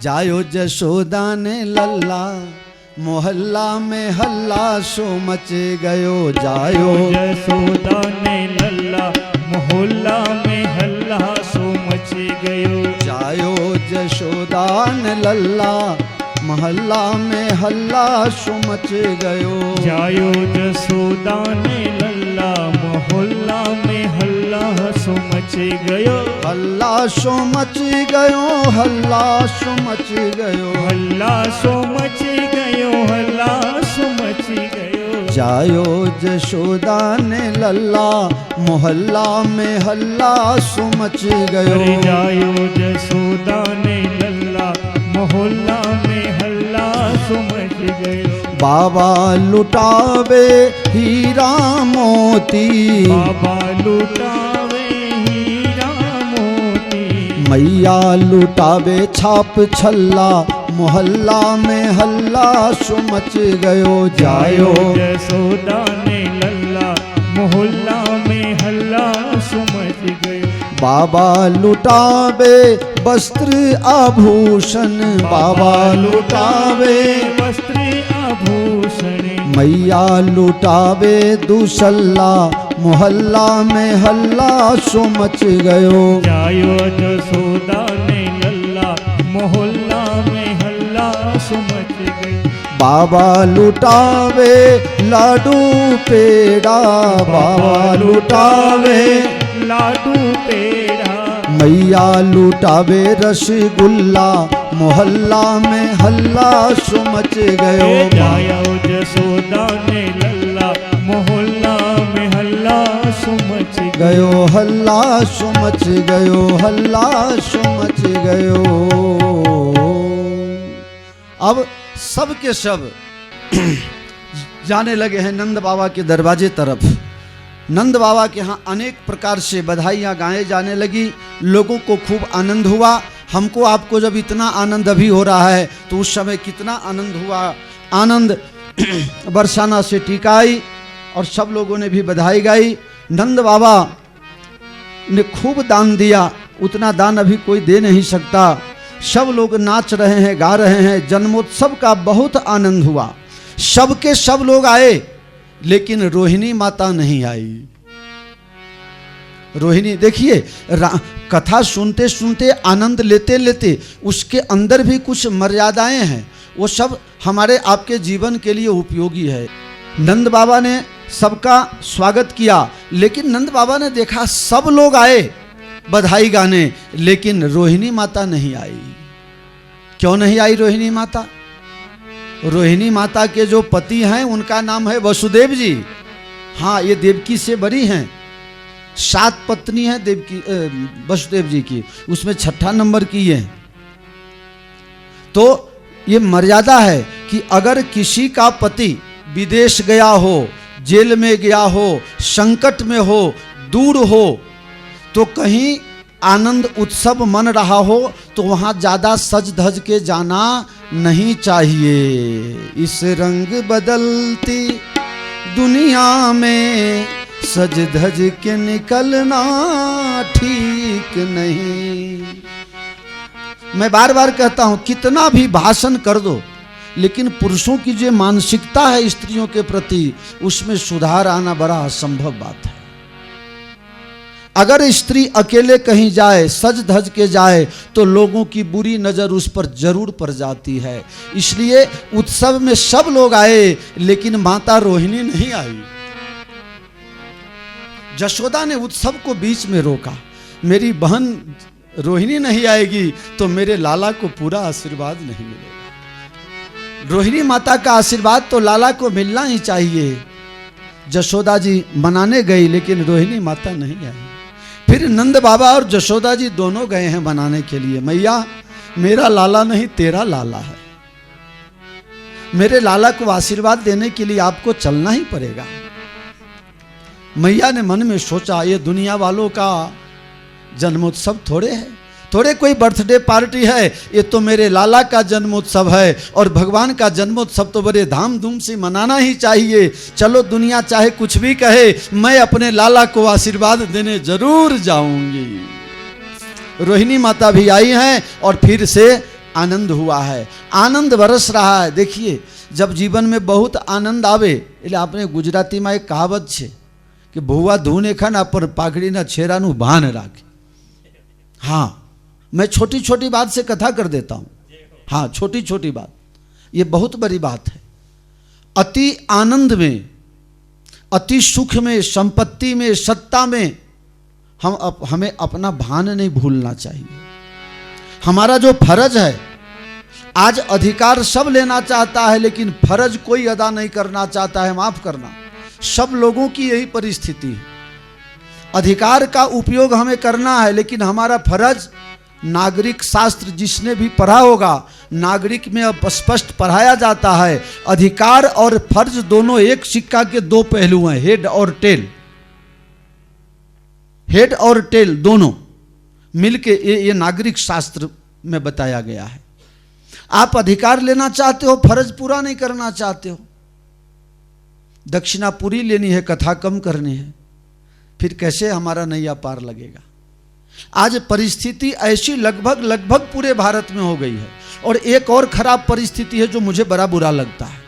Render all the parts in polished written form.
जायो जशोदा ने लल्ला मोहल्ला में हल्ला सो मच गयो। जायो जसोदा ने लल्ला मोहल्ला में हल्ला सो मच गयो। जायो जशोदा ने लल्ला मोहल्ला में हल्ला सो मच गयो। जायो जसोदा ने लल्ला मोहल्ला में हल्ला सो मच गयो। हल्ला सो मच गयो, हल्ला सो मच गयो। हल्ला सो मच गयो, हल्ला सो मच गयो। जायो जशोदा ने लल्ला मोहल्ला में हल्ला सो मच गयो। अरे जायो जसोदा ने लल्ला मोहल्ला में हल्ला सो मच गयो। बाबा लुटावे हीरा मोती, बाबा लुटावे हीरा मोती। मैया लुटावे छाप छल्ला मोहल्ला में हल्ला सो मच गयो। जायो जसोदा ने लल्ला मोहल्ला में हल्ला सो मच गयो। बाबा लुटावे वस्त्र आभूषण, बाबा लुटावे वस्त्र आभूषण। मैया लुटावे दुसल्ला मोहल्ला में हल्ला सो मच गयो। जायो जसोदा ने लल्ला मोहल्ला में हल्ला सो मच गयो। बाबा लुटावे लाडू पेड़ा, बाबा लुटावे लाडू पेड़ा। मैया लुटावे रसगुल्ला मोहल्ला में हल्ला सो मच गयो। जायो जसोदा ने लल्ला मोहल्ला में हल्ला सो मच गयो, हल्ला सो मच गयो, हल्ला सो मच गयो। अब सब के सब जाने लगे हैं नंद बाबा के दरवाजे तरफ। नंद बाबा के यहाँ अनेक प्रकार से बधाइयाँ गाए जाने लगी, लोगों को खूब आनंद हुआ। हमको आपको जब इतना आनंद अभी हो रहा है तो उस समय कितना आनंद हुआ। आनंद बरसाना से टीका आई और सब लोगों ने भी बधाई गाई। नंद बाबा ने खूब दान दिया, उतना दान अभी कोई दे नहीं सकता। सब लोग नाच रहे हैं, गा रहे हैं, जन्मोत्सव का बहुत आनंद हुआ। सबके सब लोग आए लेकिन रोहिणी माता नहीं आई। रोहिणी देखिए, कथा सुनते सुनते आनंद लेते लेते उसके अंदर भी कुछ मर्यादाएं हैं, वो सब हमारे आपके जीवन के लिए उपयोगी है। नंद बाबा ने सबका स्वागत किया, लेकिन नंद बाबा ने देखा सब लोग आए बधाई गाने, लेकिन रोहिणी माता नहीं आई। क्यों नहीं आई रोहिणी माता? रोहिणी माता के जो पति हैं उनका नाम है वसुदेव जी। हाँ, ये देवकी से बड़ी हैं, 7 पत्नी हैं देवकी वसुदेव जी की, उसमें 6ठा नंबर की है। तो ये मर्यादा है कि अगर किसी का पति विदेश गया हो, जेल में गया हो, संकट में हो, दूर हो, तो कहीं आनंद उत्सव मन रहा हो तो वहाँ ज़्यादा सज धज के जाना नहीं चाहिए। इस रंग बदलती दुनिया में सज धज के निकलना ठीक नहीं। मैं बार बार कहता हूँ, कितना भी भाषण कर दो, लेकिन पुरुषों की जो मानसिकता है स्त्रियों के प्रति, उसमें सुधार आना बड़ा असंभव बात है। अगर स्त्री अकेले कहीं जाए, सज धज के जाए, तो लोगों की बुरी नज़र उस पर जरूर पड़ जाती है। इसलिए उत्सव में सब लोग आए लेकिन माता रोहिणी नहीं आई। जशोदा ने उत्सव को बीच में रोका। मेरी बहन रोहिणी नहीं आएगी तो मेरे लाला को पूरा आशीर्वाद नहीं मिलेगा। रोहिणी माता का आशीर्वाद तो लाला को मिलना ही चाहिए। जशोदा जी मनाने गई लेकिन रोहिणी माता नहीं आई। फिर नंद बाबा और जशोदा जी दोनों गए हैं मनाने के लिए। मैया, मेरा लाला नहीं तेरा लाला है, मेरे लाला को आशीर्वाद देने के लिए आपको चलना ही पड़ेगा। मैया ने मन में सोचा, ये दुनिया वालों का जन्मोत्सव थोड़े है, थोड़े कोई बर्थडे पार्टी है, ये तो मेरे लाला का जन्मोत्सव है और भगवान का जन्मोत्सव तो बड़े धामधूम से मनाना ही चाहिए। चलो, दुनिया चाहे कुछ भी कहे, मैं अपने लाला को आशीर्वाद देने जरूर जाऊंगी। रोहिणी माता भी आई हैं और फिर से आनंद हुआ है, आनंद बरस रहा है। देखिए, जब जीवन में बहुत आनंद आवे, એટલે આપણે ગુજરાતીમાં એક કહાવત છે કે ભૂવા ધૂને ખાના પર પાઘડીના છેરાનું ભાન રાખે। हाँ, मैं छोटी छोटी बात से कथा कर देता हूँ। हाँ, छोटी छोटी बात, ये बहुत बड़ी बात है। अति आनंद में, अति सुख में, संपत्ति में, सत्ता में हमें अपना भान नहीं भूलना चाहिए। हमारा जो फर्ज है, आज अधिकार सब लेना चाहता है लेकिन फर्ज कोई अदा नहीं करना चाहता है। माफ करना, सब लोगों की यही परिस्थिति है। अधिकार का उपयोग हमें करना है लेकिन हमारा फर्ज, नागरिक शास्त्र जिसने भी पढ़ा होगा, नागरिक में अब स्पष्ट पढ़ाया जाता है, अधिकार और फर्ज दोनों एक सिक्का के दो पहलू हैं, हेड और टेल। हेड और टेल दोनों मिलके ये नागरिक शास्त्र में बताया गया है। आप अधिकार लेना चाहते हो, फर्ज पूरा नहीं करना चाहते हो। दक्षिणा पूरी लेनी है, कथा कम करनी है, फिर कैसे हमारा नैया पार लगेगा। आज परिस्थिति ऐसी लगभग पूरे भारत में हो गई है। और एक और खराब परिस्थिति है जो मुझे बड़ा बुरा लगता है।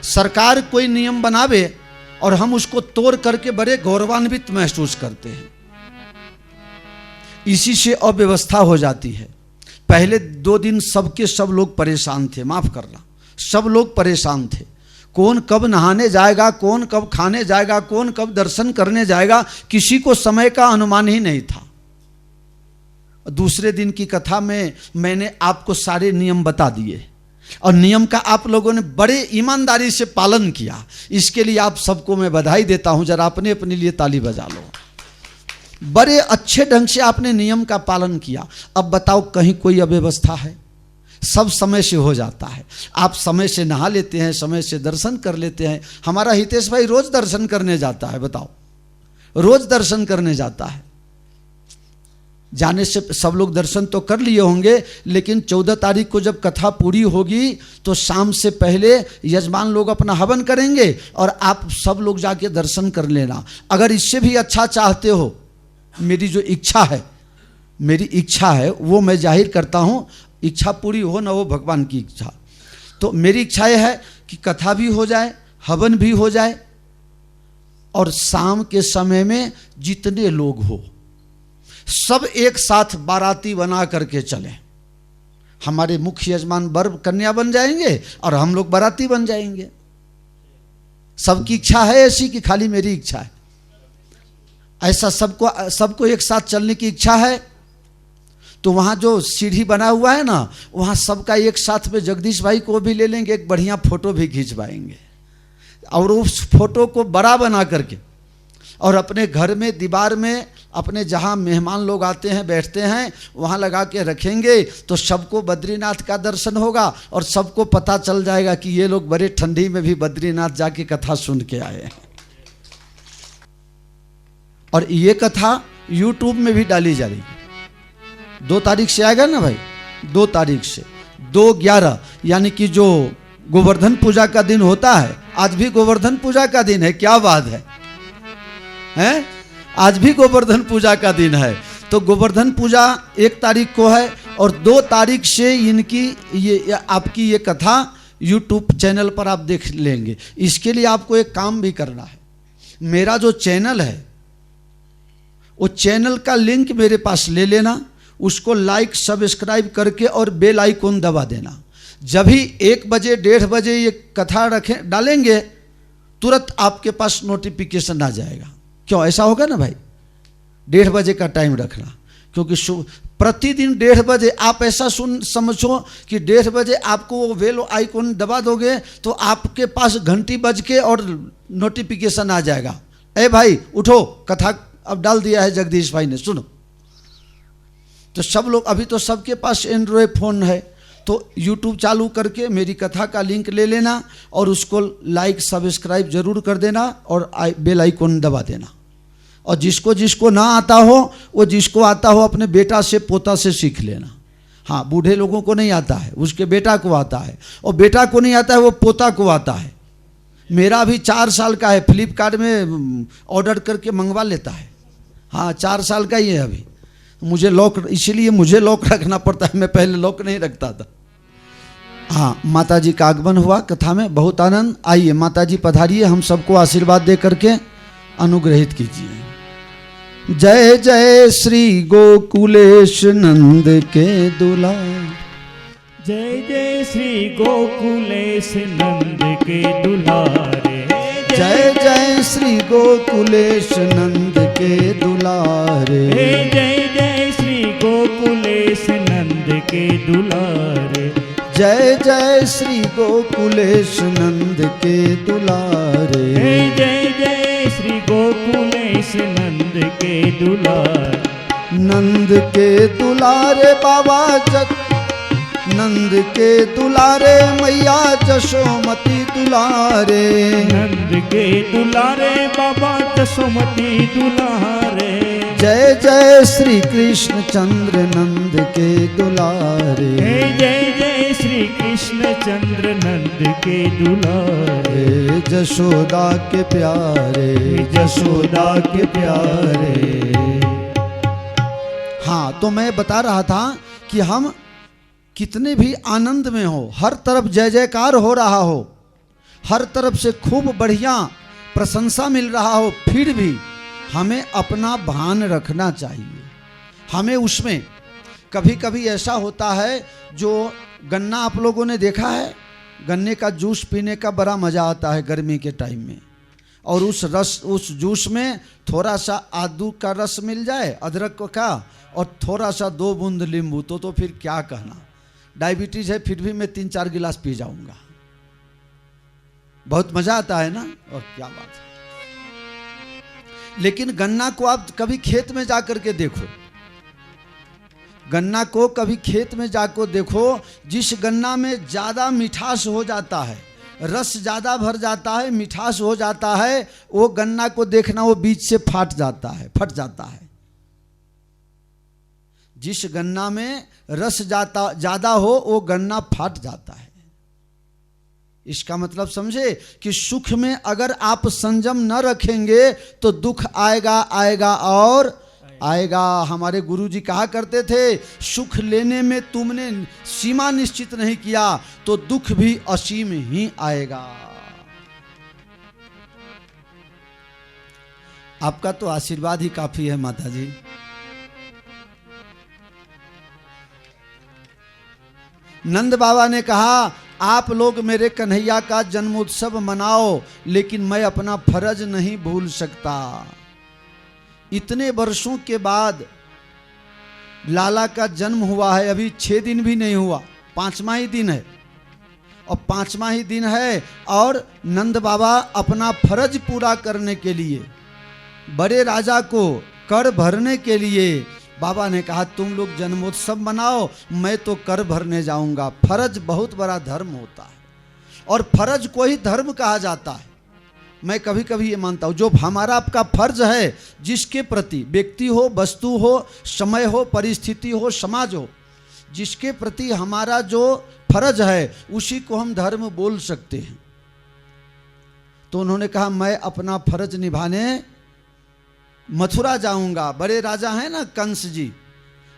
सरकार कोई नियम बनावे और हम उसको तोड़ करके बड़े गौरवान्वित महसूस करते हैं। इसी से अव्यवस्था हो जाती है। पहले 2 दिन सबके सब लोग परेशान थे, माफ करना, सब लोग परेशान थे। कौन कब नहाने जाएगा, कौन कब खाने जाएगा, कौन कब दर्शन करने जाएगा, किसी को समय का अनुमान ही नहीं था। दूसरे दिन की कथा में मैंने आपको सारे नियम बता दिए और नियम का आप लोगों ने बड़े ईमानदारी से पालन किया। इसके लिए आप सबको मैं बधाई देता हूं। जरा अपने अपने लिए ताली बजा लो। बड़े अच्छे ढंग से आपने नियम का पालन किया। अब बताओ, कहीं कोई अव्यवस्था है? सब समय से हो जाता है। आप समय से नहा लेते हैं, समय से दर्शन कर लेते हैं। हमारा हितेश भाई रोज दर्शन करने जाता है, बताओ, रोज दर्शन करने जाता है। जाने से सब लोग दर्शन तो कर लिए होंगे, लेकिन 14 तारीख को जब कथा पूरी होगी तो शाम से पहले यजमान लोग अपना हवन करेंगे और आप सब लोग जाके दर्शन कर लेना। अगर इससे भी अच्छा चाहते हो, मेरी जो इच्छा है, मेरी इच्छा है वो मैं जाहिर करता हूँ। इच्छा पूरी हो ना हो, भगवान की इच्छा। तो मेरी इच्छा यह है कि कथा भी हो जाए, हवन भी हो जाए और शाम के समय में जितने लोग हो सब एक साथ बाराती बना करके चलें। हमारे मुख्य यजमान वर कन्या बन जाएंगे और हम लोग बाराती बन जाएंगे। सबकी इच्छा है ऐसी कि खाली मेरी इच्छा है? ऐसा सबको एक साथ चलने की इच्छा है। तो वहाँ जो सीढ़ी बना हुआ है ना, वहाँ सबका एक साथ में जगदीश भाई को भी ले लेंगे, एक बढ़िया फोटो भी खिंचवाएंगे और उस फोटो को बड़ा बना करके और अपने घर में दीवार में, अपने जहाँ मेहमान लोग आते हैं बैठते हैं वहाँ लगा के रखेंगे। तो सबको बद्रीनाथ का दर्शन होगा और सबको पता चल जाएगा कि ये लोग बड़े ठंडी में भी बद्रीनाथ जाके कथा सुन के आए हैं। और ये कथा YouTube में भी डाली जा रही है। 2 तारीख से आएगा ना भाई, 2 तारीख से 2/11, यानी कि जो गोवर्धन पूजा का दिन होता है, आज भी गोवर्धन पूजा का दिन है। क्या बात है, हैं? आज भी गोवर्धन पूजा का दिन है। तो गोवर्धन पूजा 1 तारीख को है और 2 तारीख से इनकी ये आपकी ये कथा YouTube चैनल पर आप देख लेंगे। इसके लिए आपको एक काम भी करना है। मेरा जो चैनल है वो चैनल का लिंक मेरे पास ले लेना, उसको लाइक सब्सक्राइब करके और बेल आइकन दबा देना। जब ही 1 बजे 1:30 बजे ये कथा डालेंगे तुरंत आपके पास नोटिफिकेशन आ जाएगा। क्यों ऐसा होगा ना भाई? 1:30 बजे का टाइम रखना, क्योंकि प्रतिदिन 1:30 बजे आप ऐसा समझो कि 1:30 बजे आपको वो बेल आइकन दबा दोगे तो आपके पास घंटी बज के और नोटिफिकेशन आ जाएगा, ए भाई उठो, कथा अब डाल दिया है जगदीश भाई ने, सुनो। तो सब लोग, अभी तो सबके पास एंड्रॉयड फ़ोन है, तो YouTube चालू करके मेरी कथा का लिंक ले लेना और उसको लाइक सब्सक्राइब जरूर कर देना और बेल आइकन दबा देना। और जिसको जिसको ना आता हो वो जिसको आता हो अपने बेटा से पोता से सीख लेना। हाँ, बूढ़े लोगों को नहीं आता है, उसके बेटा को आता है, और बेटा को नहीं आता है वो पोता को आता है। मेरा अभी 4 साल का है, फ्लिपकार्ट में ऑर्डर करके मंगवा लेता है। हाँ, 4 साल का ही है अभी। मुझे लॉक, इसीलिए मुझे लॉक रखना पड़ता है, मैं पहले लॉक नहीं रखता था। हाँ, माता जी का आगमन हुआ कथा में, बहुत आनंद। आइए माता जी पधारिए, हम सबको आशीर्वाद दे करके अनुग्रहित कीजिए। जय जय श्री गोकुलेश नंद के दुलार, जय जय श्री गोकुलेश नंद के दुलारे, जय जय श्री गोकुलेश नंद के दुलारे, जय जय श्री गोकुलेश नंद के दुलारे, जय जय श्री गोकुलेश नंद के दुलारे, जय जय श्री गोकुलेश नंद के दुलारे, नंद के दुलारे बाबा नंद के दुलारे मैया जशोमती दुलारे, नंद के दुलारे बाबा जसोमती दुलारे, जय जय श्री कृष्ण चंद्र नंद के दुलारे, जय जय श्री कृष्ण चंद्र नंद के दुलारे, जशोदा के प्यारे, जशोदा के प्यारे। हाँ, तो मैं बता रहा था कि हम कितने भी आनंद में हो, हर तरफ जय जयकार हो रहा हो, हर तरफ से खूब बढ़िया प्रशंसा मिल रहा हो, फिर भी हमें अपना भान रखना चाहिए। हमें उसमें कभी कभी ऐसा होता है, जो गन्ना आप लोगों ने देखा है, गन्ने का जूस पीने का बड़ा मज़ा आता है गर्मी के टाइम में, और उस जूस में थोड़ा सा आदू का रस मिल जाए, अदरक का, और थोड़ा सा 2 बूंद नींबू, तो फिर क्या कहना। डायबिटीज है फिर भी मैं 3-4 गिलास पी जाऊंगा, बहुत मजा आता है ना, और क्या बात है। लेकिन गन्ना को आप कभी खेत में जाकर के देखो, गन्ना को कभी खेत में जाकर देखो, जिस गन्ना में ज्यादा मिठास हो जाता है, रस ज्यादा भर जाता है, मिठास हो जाता है, वो गन्ना को देखना वो बीच से फट जाता है। जिस गन्ना में रस ज्यादा हो वो गन्ना फट जाता है। इसका मतलब समझे कि सुख में अगर आप संयम न रखेंगे तो दुख आएगा और आएगा। हमारे गुरुजी कहा करते थे, सुख लेने में तुमने सीमा निश्चित नहीं किया तो दुख भी असीम ही आएगा। आपका तो आशीर्वाद ही काफी है माता जी। नंद बाबा ने कहा, आप लोग मेरे कन्हैया का जन्मोत्सव मनाओ, लेकिन मैं अपना फर्ज नहीं भूल सकता। इतने वर्षों के बाद लाला का जन्म हुआ है, अभी 6 दिन भी नहीं हुआ, 5वां ही दिन है, और 5वां ही दिन है, और नंद बाबा अपना फर्ज पूरा करने के लिए, बड़े राजा को कर भरने के लिए बाबा ने कहा, तुम लोग जन्मोत्सव मनाओ, मैं तो कर भरने जाऊंगा। फर्ज बहुत बड़ा धर्म होता है, और फर्ज को ही धर्म कहा जाता है। मैं कभी कभी ये मानता हूँ, जो हमारा आपका फर्ज है, जिसके प्रति, व्यक्ति हो, वस्तु हो, समय हो, परिस्थिति हो, समाज हो, जिसके प्रति हमारा जो फर्ज है, उसी को हम धर्म बोल सकते हैं। तो उन्होंने कहा, मैं अपना फर्ज निभाने मथुरा जाऊंगा। बड़े राजा हैं ना कंस जी,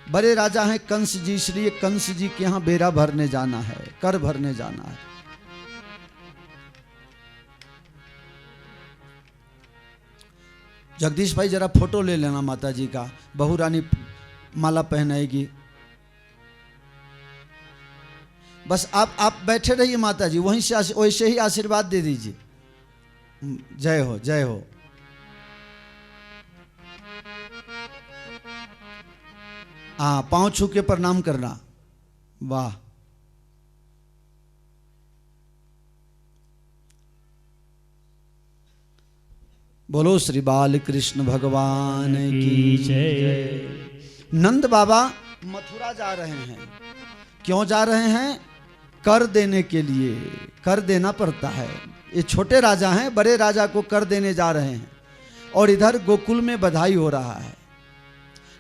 बड़े राजा हैं कंस जी, इसलिए कंस जी के यहाँ बेरा भरने जाना है, कर भरने जाना है। जगदीश भाई जरा फोटो ले लेना माता जी का, बहू रानी माला पहनाएगी। बस आप बैठे रहिए माता जी, वहीं से वैसे ही आशीर्वाद दे दीजिए। जय हो, जय हो। हाँ, पांव छू के प्रणाम करना। वाह, बोलो श्री बाल कृष्ण भगवान की जय। नंद बाबा मथुरा जा रहे हैं। क्यों जा रहे हैं? कर देने के लिए। कर देना पड़ता है। ये छोटे राजा हैं, बड़े राजा को कर देने जा रहे हैं, और इधर गोकुल में बधाई हो रहा है।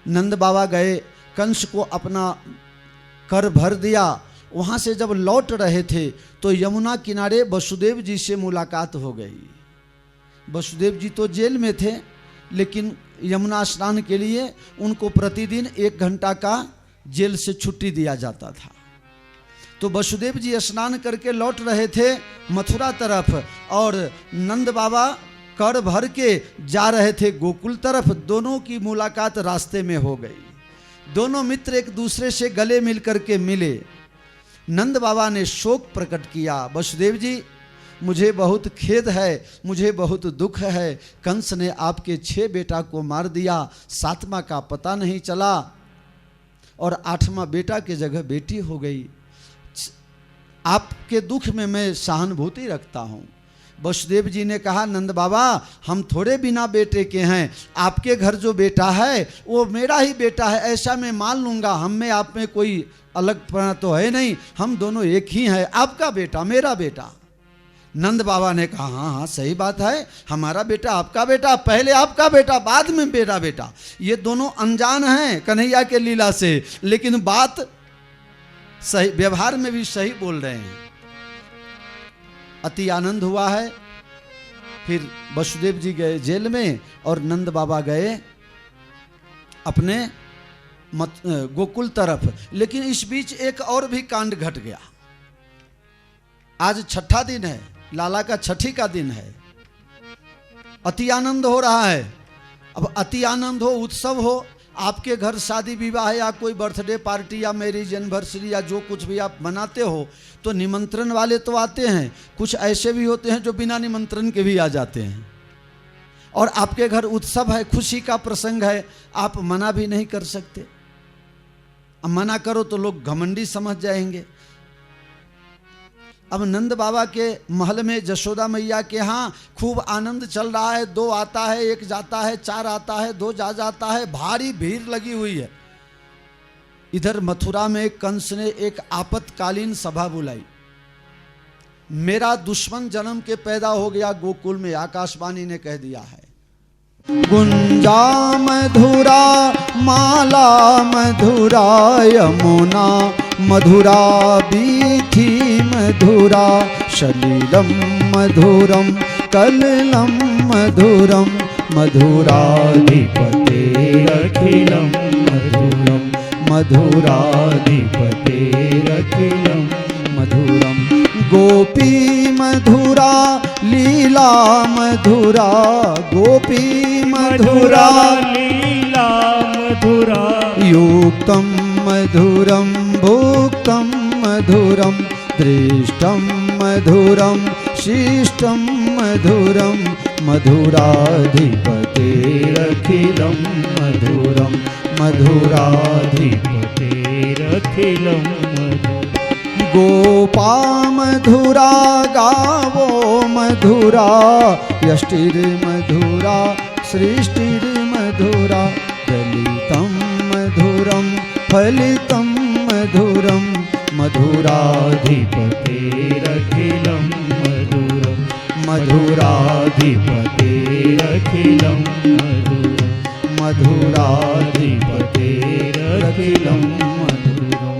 नंद बाबा गए, कंस को अपना कर भर दिया। वहाँ से जब लौट रहे थे तो यमुना किनारे वसुदेव जी से मुलाकात हो गई। वसुदेव जी तो जेल में थे, लेकिन यमुना स्नान के लिए उनको प्रतिदिन 1 घंटा का जेल से छुट्टी दिया जाता था। तो तो वसुदेव जी स्नान करके लौट रहे थे मथुरा तरफ, और नंद बाबा कर भर के जा रहे थे गोकुल तरफ। दोनों की मुलाकात रास्ते में हो गई। दोनों मित्र एक दूसरे से गले मिल करके मिले। नंद बाबा ने शोक प्रकट किया, वसुदेव जी मुझे बहुत खेद है, मुझे बहुत दुख है। कंस ने आपके 6 बेटा को मार दिया, 7वां का पता नहीं चला और 8वां बेटा की जगह बेटी हो गई। आपके दुख में मैं सहानुभूति रखता हूँ। वसुदेव जी ने कहा, नंद बाबा हम थोड़े बिना बेटे के हैं, आपके घर जो बेटा है वो मेरा ही बेटा है, ऐसा मैं मान लूँगा। हम में आप में कोई अलगपना तो है नहीं, हम दोनों एक ही हैं, आपका बेटा मेरा बेटा। नंद बाबा ने कहा, हाँ हाँ सही बात है, हमारा बेटा आपका बेटा, पहले आपका बेटा बाद में मेरा बेटा। ये दोनों अनजान हैं कन्हैया के लीला से, लेकिन बात सही, व्यवहार में भी सही बोल रहे हैं। अति आनंद हुआ है। फिर वसुदेव जी गए जेल में और नंद बाबा गए अपने गोकुल तरफ। लेकिन इस बीच एक और भी कांड घट गया। आज 6ठा दिन है, लाला का 6ठी का दिन है। अति आनंद हो रहा है। अब अति आनंद हो, उत्सव हो, आपके घर शादी विवाह या कोई बर्थडे पार्टी या मैरिज एनिवर्सरी या जो कुछ भी आप मनाते हो तो निमंत्रण वाले तो आते हैं, कुछ ऐसे भी होते हैं जो बिना निमंत्रण के भी आ जाते हैं। और आपके घर उत्सव है, खुशी का प्रसंग है, आप मना भी नहीं कर सकते। अब मना करो तो लोग घमंडी समझ जाएंगे। अब नंद बाबा के महल में जशोदा मैया के यहाँ खूब आनंद चल रहा है। 2 आता है, 1 जाता है, 4 आता है, 2 जा जाता है, भारी भीड़ लगी हुई है। इधर मथुरा में कंस ने एक आपातकालीन सभा बुलाई। मेरा दुश्मन जन्म के पैदा हो गया गोकुल में, आकाशवाणी ने कह दिया है। गुंजा मधुरा माला मधुरा यमुना मधुरा बीथी मधुरा सलीलम मधुरम कललम मधुरम मधुराधिपतेरखिलम मधुरम मधुराधिपतेरखिलम मधुरम गोपी मधुरा लीला मधुरा गोपी मधुरा लीला मधुरा युक्तम मधुरम भुक्तम मधुरम दृष्टम मधुरम शिष्टम मधुरम मधुराधिपतेरखिलम मधुरम मधुराधिपतेरखिलम गोपा मधुरा गावो मधुरा यष्टिर्मधुरा सृष्टिर्मधुरा दलितं मधुरं फलितं मधुरं मधुराधिपतेरखिलं मधुरं मधुराधिपतेरखिलं मधुरं मधुराधिपतेरखिलं मधुरं।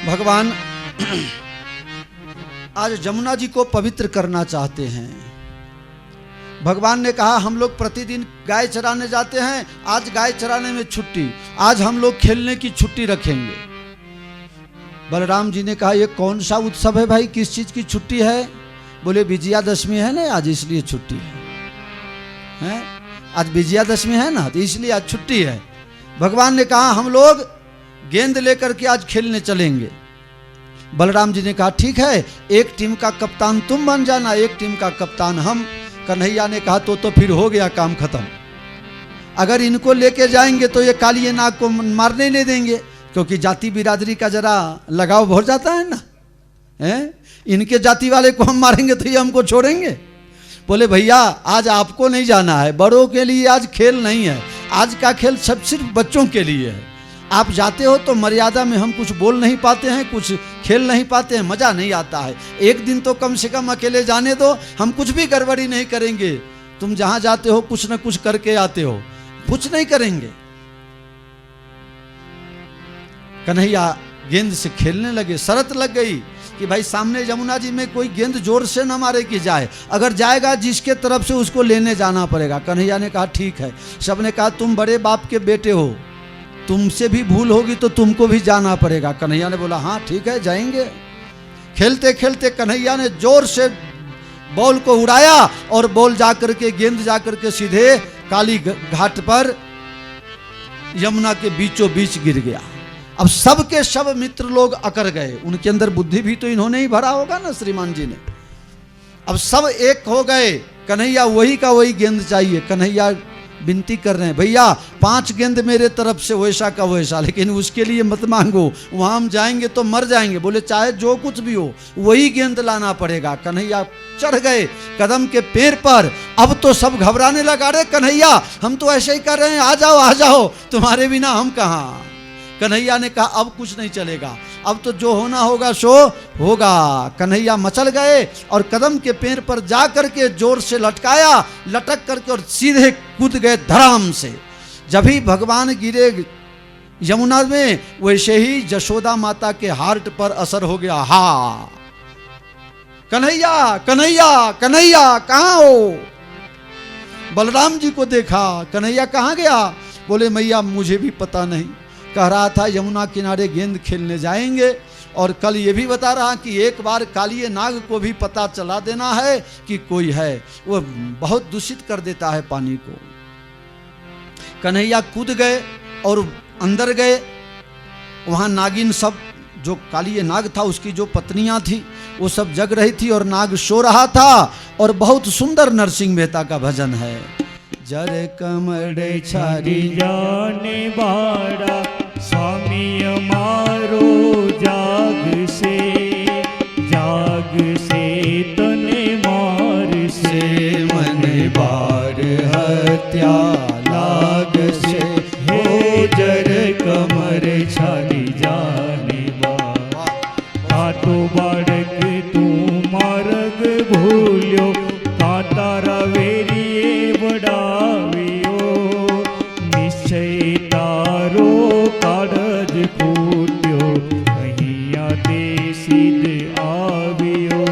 भगवान आज जमुना जी को पवित्र करना चाहते हैं। भगवान ने कहा हम लोग प्रतिदिन गाय चराने जाते हैं, आज गाय चराने में छुट्टी, आज हम लोग खेलने की छुट्टी रखेंगे। बलराम जी ने कहा ये कौन सा उत्सव है भाई, किस चीज की छुट्टी है? बोले विजयादशमी है ना आज, इसलिए छुट्टी है। आज विजयादशमी है ना तो इसलिए आज छुट्टी है। भगवान ने कहा हम लोग गेंद लेकर के आज खेलने चलेंगे। बलराम जी ने कहा ठीक है, एक टीम का कप्तान तुम बन जाना, एक टीम का कप्तान हम। कन्हैया ने कहा तो फिर हो गया काम खत्म। अगर इनको लेके जाएंगे तो ये कालिए नाग को मारने नहीं देंगे, क्योंकि जाति बिरादरी का जरा लगाव हो जाता है ना, हैं? इनके जाति वाले को हम मारेंगे तो ये हमको छोड़ेंगे। बोले भैया आज आपको नहीं जाना है, बड़ों के लिए आज खेल नहीं है, आज का खेल सब सिर्फ बच्चों के लिए है। आप जाते हो तो मर्यादा में हम कुछ बोल नहीं पाते हैं, कुछ खेल नहीं पाते हैं, मज़ा नहीं आता है। एक दिन तो कम से कम अकेले जाने दो, हम कुछ भी गड़बड़ी नहीं करेंगे। तुम जहाँ जाते हो कुछ न कुछ करके आते हो, कुछ नहीं करेंगे। कन्हैया गेंद से खेलने लगे। शर्त लग गई कि भाई सामने जमुना जी में कोई गेंद जोर से न मारे कि जाए, अगर जाएगा जिसके तरफ से उसको लेने जाना पड़ेगा। कन्हैया ने कहा ठीक है। सबने कहा तुम बड़े बाप के बेटे हो, तुमसे भी भूल होगी तो तुमको भी जाना पड़ेगा। कन्हैया ने बोला हाँ ठीक है जाएंगे। खेलते खेलते कन्हैया ने जोर से बॉल को उड़ाया और बॉल जाकर के गेंद जाकर के सीधे काली घाट पर यमुना के बीचों बीच गिर गया। अब सब के सब मित्र लोग अकर गए, उनके अंदर बुद्धि भी तो इन्होंने ही भरा होगा ना श्रीमान जी ने। अब सब एक हो गए, कन्हैया वही का वही गेंद चाहिए। कन्हैया विनती कर रहे हैं भैया 5 गेंद मेरे तरफ से वैसा का वैसा, लेकिन उसके लिए मत मांगो, वहां हम जाएंगे तो मर जाएंगे। बोले चाहे जो कुछ भी हो वही गेंद लाना पड़ेगा। कन्हैया चढ़ गए कदम के पेड़ पर। अब तो सब घबराने लगा, रे कन्हैया हम तो ऐसे ही कर रहे हैं, आ जाओ तुम्हारे बिना हम कहाँ। कन्हैया ने कहा अब कुछ नहीं चलेगा, अब तो जो होना होगा सो होगा। कन्हैया मचल गए और कदम के पेड़ पर जा करके जोर से लटकाया, लटक करके और सीधे कूद गए धड़ाम से। जब ही भगवान गिरे यमुना में वैसे ही जशोदा माता के हार्ट पर असर हो गया। हा कन्हैया कन्हैया कन्हैया कहाँ हो? बलराम जी को देखा, कन्हैया कहाँ गया? बोले मैया मुझे भी पता नहीं, कह रहा था यमुना किनारे गेंद खेलने जाएंगे, और कल ये भी बता रहा कि एक बार कालिए नाग को भी पता चला देना है कि कोई है, वो बहुत दूषित कर देता है पानी को। कन्हैया कूद गए और अंदर गए। वहाँ नागिन सब, जो कालिए नाग था उसकी जो पत्नियां थी वो सब जग रही थी और नाग सो रहा था। और बहुत सुंदर नरसिंह मेहता का भजन है। जर कमर छारी जाने बाड़ा स्वामी मारो जाग से तने मार से मन बार हत्या लाग से हो जर कमर छारी जाने बाड़ा तो बाड़क तू मार्ग भूल्यो का तारा वेरिए बड़ावियो निश्चय तारो कारज फूट्यो अहिया ते सीध आवियो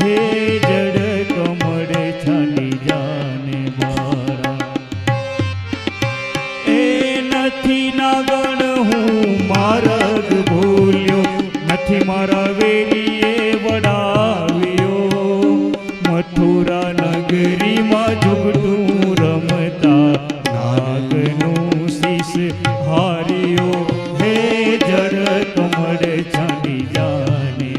हे जड़ कमर छाली जाने बारा ए नथी नागण हूँ मार्ग भूल्यो नथी मारा वेरिए वडावियो मथुरा नगरी માં जुगटू रमता नागनु शीस हारियो हे जड़ कमर छानी जाने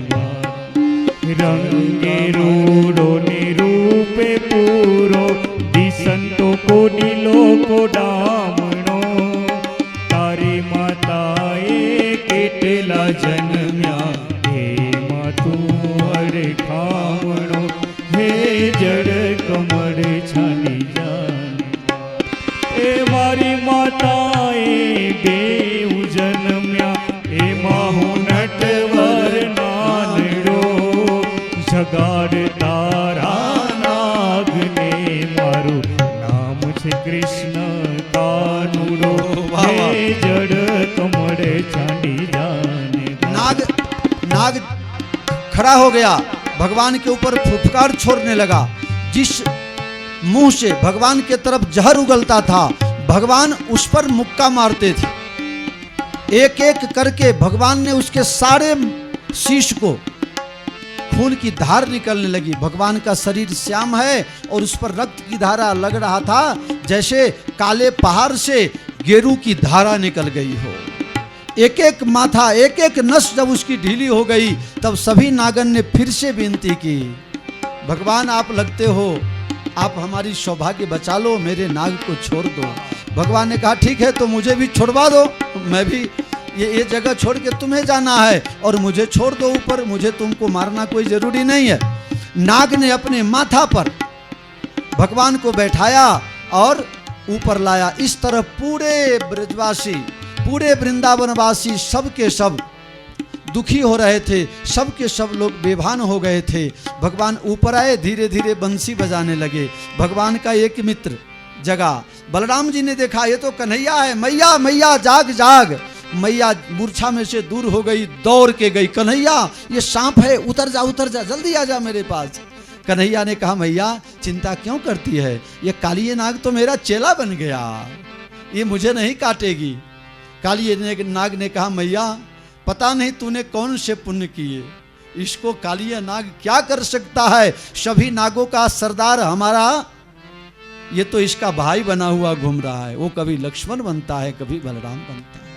रंगे रूडो निरूपे पूरो दिसंतो को नीलो को डामणो तारी माताए केटला जन्म्या हे मातू अरे खावणो हे जड़ कमर छानी जाने ए मारी माताए बेउ जन्म्या ए माहू नटवर नानड़ो जगाड़ तारा नाग ने मारू नाम छे कृष्ण कानूरो हे जड़ कमर छानी जाने नाग खड़ा हो गया, भगवान के ऊपर फुफकार छोड़ने लगा। जिस मुंह से भगवान के तरफ जहर उगलता था भगवान उस पर मुक्का मारते थे। एक एक करके भगवान ने उसके सारे शीश को खून की धार निकलने लगी। भगवान का शरीर श्याम है और उस पर रक्त की धारा लग रहा था जैसे काले पहाड़ से गेरू की धारा निकल गई हो। एक एक माथा, एक एक नस जब उसकी ढीली हो गई तब सभी नागन ने फिर से विनती की, भगवान आप लगते हो, आप हमारी सौभाग्य बचा लो, मेरे नाग को छोड़ दो। भगवान ने कहा ठीक है तो मुझे भी छोड़वा दो, मैं भी ये जगह छोड़ के तुम्हें जाना है और मुझे छोड़ दो ऊपर, मुझे तुमको मारना कोई जरूरी नहीं है। नाग ने अपने माथा पर भगवान को बैठाया और ऊपर लाया। इस तरह पूरे ब्रजवासी, पूरे वृंदावनवासी सब के सब दुखी हो रहे थे, सब के सब लोग बेभान हो गए थे। भगवान ऊपर आए, धीरे धीरे बंसी बजाने लगे। भगवान का एक मित्र जगा, बलराम जी ने देखा ये तो कन्हैया है, मैया मैया जाग जाग। मैया मूर्छा में से दूर हो गई, दौड़ के गई, कन्हैया ये सांप है, उतर जा जल्दी आ जा मेरे पास। कन्हैया ने कहा मैया चिंता क्यों करती है, ये कालिए नाग तो मेरा चेला बन गया, ये मुझे नहीं काटेगी। काली नाग ने कहा मैया पता नहीं तूने कौन से पुण्य किए, इसको कालिया नाग क्या कर सकता है, सभी नागों का सरदार हमारा, ये तो इसका भाई बना हुआ घूम रहा है, वो कभी लक्ष्मण बनता है कभी बलराम बनता है,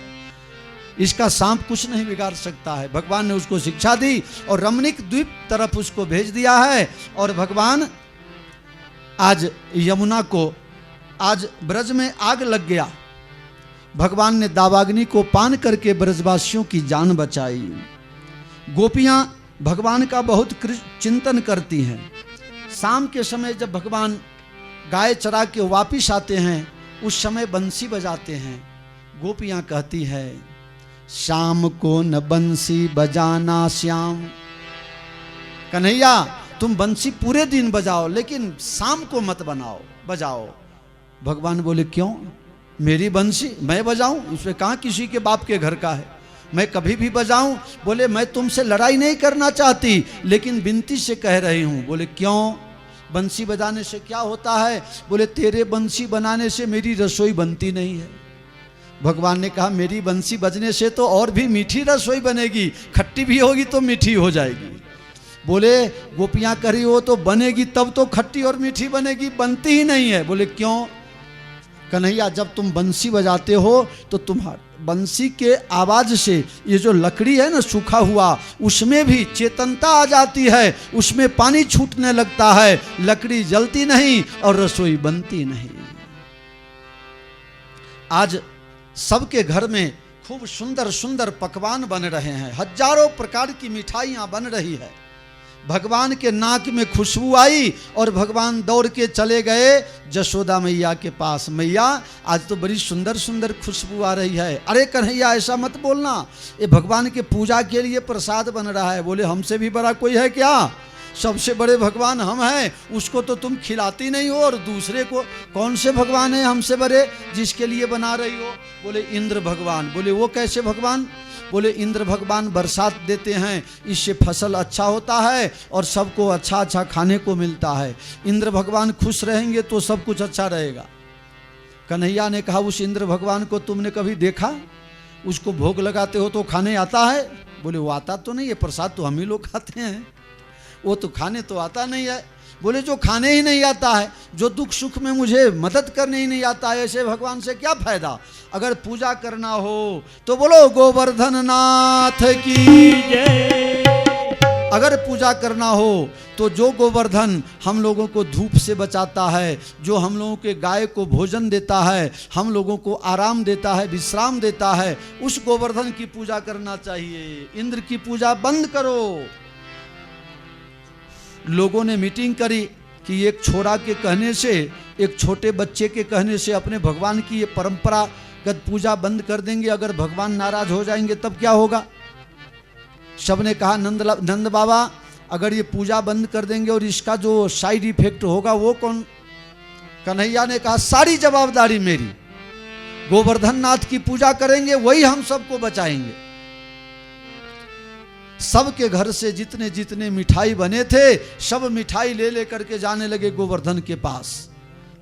इसका सांप कुछ नहीं बिगाड़ सकता है। भगवान ने उसको शिक्षा दी और रमणीक द्वीप तरफ उसको भेज दिया है। और भगवान आज यमुना को, आज ब्रज में आग लग गया, भगवान ने दावाग्नि को पान करके ब्रजवासियों की जान बचाई। गोपियां भगवान का बहुत चिंतन करती हैं। शाम के समय जब भगवान गाय चरा के वापिस आते हैं उस समय बंसी बजाते हैं। गोपियां कहती है शाम को न बंसी बजाना श्याम, कन्हैया तुम बंसी पूरे दिन बजाओ लेकिन शाम को मत बजाओ। भगवान बोले क्यों, मेरी बंसी मैं बजाऊं, इसमें कहाँ किसी के बाप के घर का है, मैं कभी भी बजाऊं। बोले मैं तुमसे लड़ाई नहीं करना चाहती लेकिन विनती से कह रही हूं। बोले क्यों, बंसी बजाने से क्या होता है। बोले तेरे बंसी बनाने से मेरी रसोई बनती नहीं है। भगवान ने कहा मेरी बंसी बजने से तो और भी मीठी रसोई बनेगी, खट्टी भी होगी तो मीठी हो जाएगी। बोले गोपियां कह रही हो तो बनेगी तब तो खट्टी और मीठी बनेगी, बनती ही नहीं है। बोले क्यों, कन्हैया जब तुम बंसी बजाते हो तो तुम्हारे बंसी के आवाज से ये जो लकड़ी है ना सूखा हुआ, उसमें भी चेतनता आ जाती है, उसमें पानी छूटने लगता है, लकड़ी जलती नहीं और रसोई बनती नहीं। आज सबके घर में खूब सुंदर सुंदर पकवान बन रहे हैं, हजारों प्रकार की मिठाइयाँ बन रही है। भगवान के नाक में खुशबू आई और भगवान दौड़ के चले गए जशोदा मैया के पास। मैया आज तो बड़ी सुंदर सुंदर खुशबू आ रही है। अरे कन्हैया ऐसा मत बोलना, ये भगवान के पूजा के लिए प्रसाद बन रहा है। बोले हमसे भी बड़ा कोई है क्या, सबसे बड़े भगवान हम हैं, उसको तो तुम खिलाती नहीं हो और दूसरे को कौन से भगवान है हमसे बड़े जिसके लिए बना रही हो। बोले इंद्र भगवान। बोले वो कैसे भगवान। बोले इंद्र भगवान बरसात देते हैं, इससे फसल अच्छा होता है और सबको अच्छा अच्छा खाने को मिलता है। इंद्र भगवान खुश रहेंगे तो सब कुछ अच्छा रहेगा। कन्हैया ने कहा उस इंद्र भगवान को तुमने कभी देखा, उसको भोग लगाते हो तो खाने आता है। बोले वो आता तो नहीं है, प्रसाद तो हम ही लोग खाते हैं, वो तो खाने तो आता नहीं है। बोले जो खाने ही नहीं आता है, जो दुख सुख में मुझे मदद करने ही नहीं आता है, ऐसे भगवान से क्या फायदा। अगर पूजा करना हो तो बोलो गोवर्धन नाथ की जय। अगर पूजा करना हो तो जो गोवर्धन हम लोगों को धूप से बचाता है, जो हम लोगों के गाय को भोजन देता है, हम लोगों को आराम देता है, विश्राम देता है, उस गोवर्धन की पूजा करना चाहिए। इंद्र की पूजा बंद करो। लोगों ने मीटिंग करी कि एक छोरा के कहने से, एक छोटे बच्चे के कहने से अपने भगवान की ये परंपरागत पूजा बंद कर देंगे, अगर भगवान नाराज हो जाएंगे तब क्या होगा। सबने कहा नंद बाबा अगर ये पूजा बंद कर देंगे और इसका जो साइड इफेक्ट होगा वो कौन। कन्हैया ने कहा सारी जवाबदारी मेरी, गोवर्धन नाथ की पूजा करेंगे वही हम सबको बचाएंगे। सबके घर से जितने जितने मिठाई बने थे सब मिठाई ले लेकर के जाने लगे गोवर्धन के पास।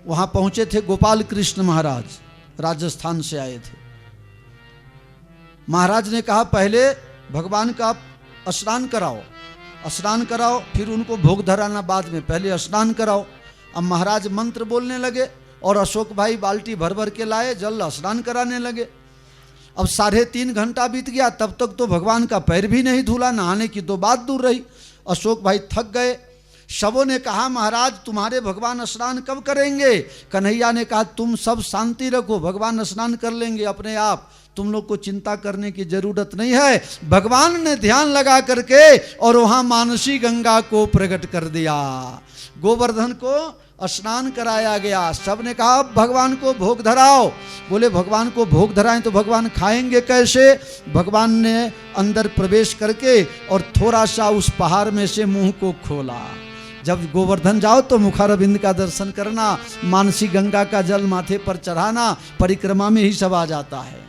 वहां पहुंचे थे गोपाल कृष्ण महाराज, राजस्थान से आए थे। महाराज ने कहा पहले भगवान का स्नान कराओ, स्नान कराओ, फिर उनको भोग धराना बाद में, पहले स्नान कराओ। अब महाराज मंत्र बोलने लगे और अशोक भाई बाल्टी भर भर के लाए, जल स्नान कराने लगे। अब 3.5 घंटा बीत गया, तब तक तो भगवान का पैर भी नहीं धुला, नहाने की तो बात दूर रही। अशोक भाई थक गए। सबों ने कहा महाराज तुम्हारे भगवान स्नान कब करेंगे। कन्हैया ने कहा तुम सब शांति रखो, भगवान स्नान कर लेंगे अपने आप, तुम लोग को चिंता करने की जरूरत नहीं है। भगवान ने ध्यान लगा करके और वहां मानसी गंगा को प्रकट कर दिया, गोवर्धन को स्नान कराया गया। सबने कहा भगवान को भोग धराओ। बोले भगवान को भोग धराएं तो भगवान खाएंगे कैसे। भगवान ने अंदर प्रवेश करके और थोड़ा सा उस पहाड़ में से मुंह को खोला। जब गोवर्धन जाओ तो मुखारविंद का दर्शन करना, मानसी गंगा का जल माथे पर चढ़ाना, परिक्रमा में ही सब आ जाता है।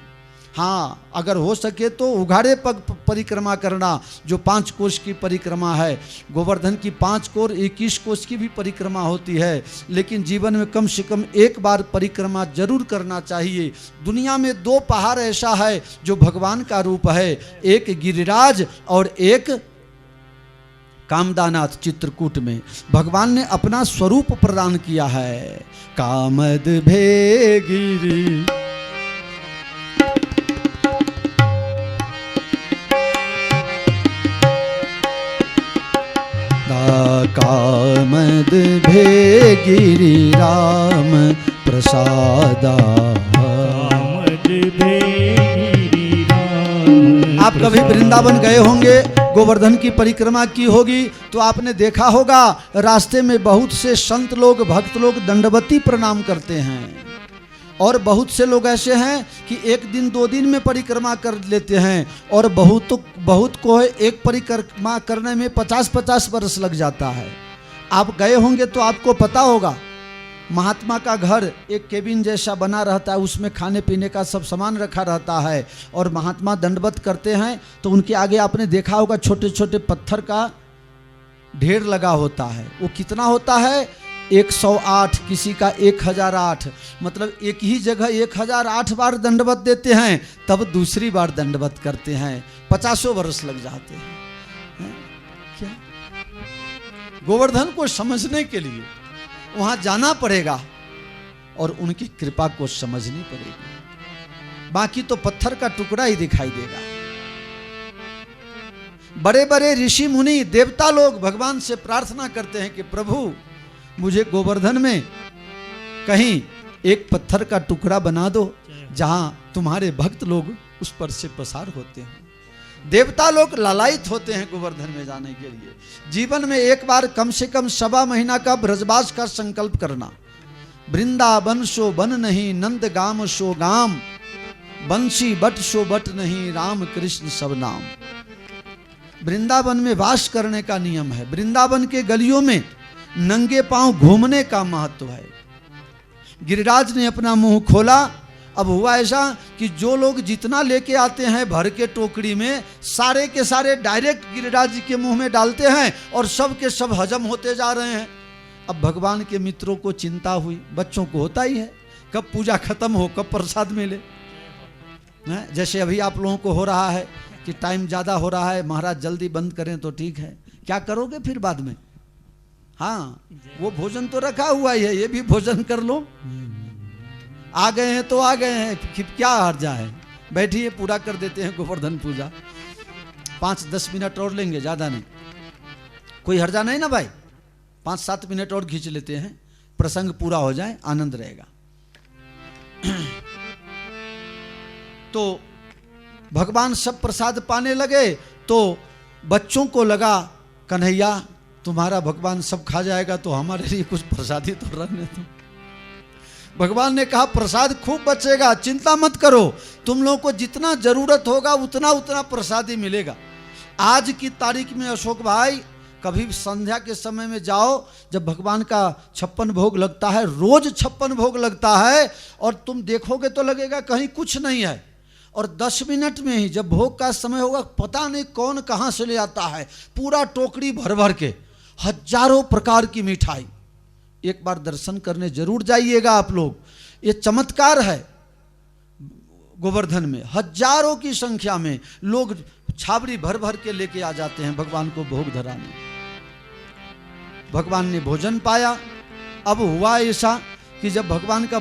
हाँ, अगर हो सके तो उघाड़े पग परिक्रमा करना, जो 5 कोस की परिक्रमा है। गोवर्धन की 5 कोस 21 कोस की भी परिक्रमा होती है, लेकिन जीवन में कम से कम एक बार परिक्रमा जरूर करना चाहिए। दुनिया में 2 पहाड़ ऐसा है जो भगवान का रूप है, एक गिरिराज और एक कामदानाथ। चित्रकूट में भगवान ने अपना स्वरूप प्रदान किया है। कामद भेगिरी कामद भेगिरी राम प्रसादा। कामद भेगिरी राम। आप कभी वृंदावन गए होंगे, गोवर्धन की परिक्रमा की होगी, तो आपने देखा होगा रास्ते में बहुत से संत लोग, भक्त लोग दंडवती प्रणाम करते हैं। और बहुत से लोग ऐसे हैं कि 1 दिन 2 दिन में परिक्रमा कर लेते हैं, और बहुत को एक परिक्रमा करने में 50-50 वर्ष लग जाता है। आप गए होंगे तो आपको पता होगा, महात्मा का घर एक केबिन जैसा बना रहता है, उसमें खाने पीने का सब सामान रखा रहता है, और महात्मा दंडवत करते हैं तो उनके आगे आपने देखा होगा छोटे छोटे पत्थर का ढेर लगा होता है। वो कितना होता है? 108, किसी का 1008, मतलब एक ही जगह 1008 बार दंडवत देते हैं, तब दूसरी बार दंडवत करते हैं। 50 वर्ष लग जाते हैं। क्या गोवर्धन को समझने के लिए वहां जाना पड़ेगा और उनकी कृपा को समझनी पड़ेगी, बाकी तो पत्थर का टुकड़ा ही दिखाई देगा। बड़े बड़े ऋषि मुनि देवता लोग भगवान से प्रार्थना करते हैं कि प्रभु मुझे गोवर्धन में कहीं एक पत्थर का टुकड़ा बना दो जहां तुम्हारे भक्त लोग उस पर से पसार होते हैं। देवता लोग लालायित होते हैं गोवर्धन में जाने के लिए। जीवन में एक बार कम से कम 1.25 महीना का ब्रजवास का संकल्प करना। वृंदावन सो वन नहीं, नंद गाम सो गाम, बंसी बट सो बट नहीं, राम कृष्ण सब नाम। वृंदावन में वास करने का नियम है। वृंदावन के गलियों में नंगे पांव घूमने का महत्व है। गिरिराज ने अपना मुंह खोला। अब हुआ ऐसा कि जो लोग जितना लेके आते हैं भर के टोकरी में, सारे के सारे डायरेक्ट गिरिराज जी के मुंह में डालते हैं और सब के सब हजम होते जा रहे हैं। अब भगवान के मित्रों को चिंता हुई, बच्चों को होता ही है, कब पूजा खत्म हो, कब प्रसाद मिले। जैसे अभी आप लोगों को हो रहा है कि टाइम ज़्यादा हो रहा है, महाराज जल्दी बंद करें तो ठीक है, क्या करोगे फिर बाद में? हाँ, वो भोजन तो रखा हुआ ही है, ये भी भोजन कर लो। आ गए हैं तो आ गए हैं, क्या हर्जा है, बैठिए पूरा कर देते हैं गोवर्धन पूजा। 5-10 मिनट और लेंगे, ज़्यादा नहीं, कोई हर्जा नहीं ना भाई। 5-7 मिनट और खींच लेते हैं, प्रसंग पूरा हो जाए, आनंद रहेगा। तो भगवान सब प्रसाद पाने लगे तो बच्चों को लगा कन्हैया तुम्हारा भगवान सब खा जाएगा तो हमारे लिए कुछ प्रसादी तो रखने दो। भगवान ने कहा प्रसाद खूब बचेगा, चिंता मत करो, तुम लोगों को जितना जरूरत होगा उतना उतना प्रसादी मिलेगा। आज की तारीख में अशोक भाई कभी संध्या के समय में जाओ, जब भगवान का 56 भोग लगता है, रोज 56 भोग लगता है, और तुम देखोगे तो लगेगा कहीं कुछ नहीं है, और 10 मिनट में ही जब भोग का समय होगा पता नहीं कौन कहाँ से ले आता है पूरा टोकरी भर भर के हजारों प्रकार की मिठाई। एक बार दर्शन करने जरूर जाइएगा आप लोग, ये चमत्कार है। गोवर्धन में हजारों की संख्या में लोग छाबड़ी भर भर के लेके आ जाते हैं भगवान को भोग धराने। भगवान ने भोजन पाया। अब हुआ ऐसा कि जब भगवान का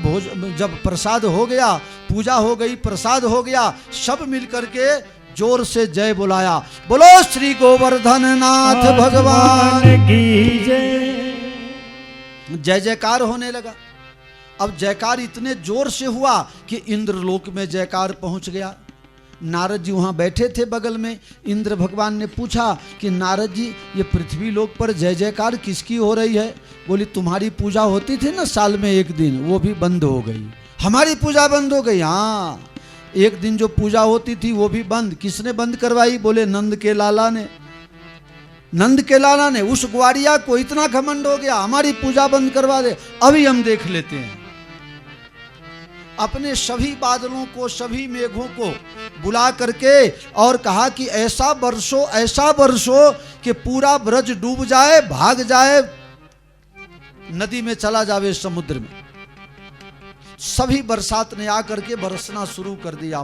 जब प्रसाद हो गया, पूजा हो गई, प्रसाद हो गया, सब मिलकर के जोर से जय बुलाया, बोलो श्री गोवर्धन नाथ भगवान की जय। जय जयकार होने लगा। अब जयकार इतने जोर से हुआ कि इंद्रलोक में जयकार पहुंच गया। नारद जी वहां बैठे थे बगल में। इंद्र भगवान ने पूछा कि नारद जी ये पृथ्वी लोक पर जय जयकार किसकी हो रही है? बोली तुम्हारी पूजा होती थी ना साल में एक दिन, वो भी बंद हो गई। हमारी पूजा बंद हो गई? हाँ, एक दिन जो पूजा होती थी वो भी बंद। किसने बंद करवाई? बोले नंद के लाला ने। नंद के लाला ने। उस ग्वारिया को इतना घमंड हो गया हमारी पूजा बंद करवा दे, अभी हम देख लेते हैं। अपने सभी बादलों को, सभी मेघों को बुला करके और कहा कि ऐसा बरसो कि पूरा ब्रज डूब जाए, भाग जाए, नदी में चला जावे, समुद्र में। सभी बरसात ने आकर के बरसना शुरू कर दिया,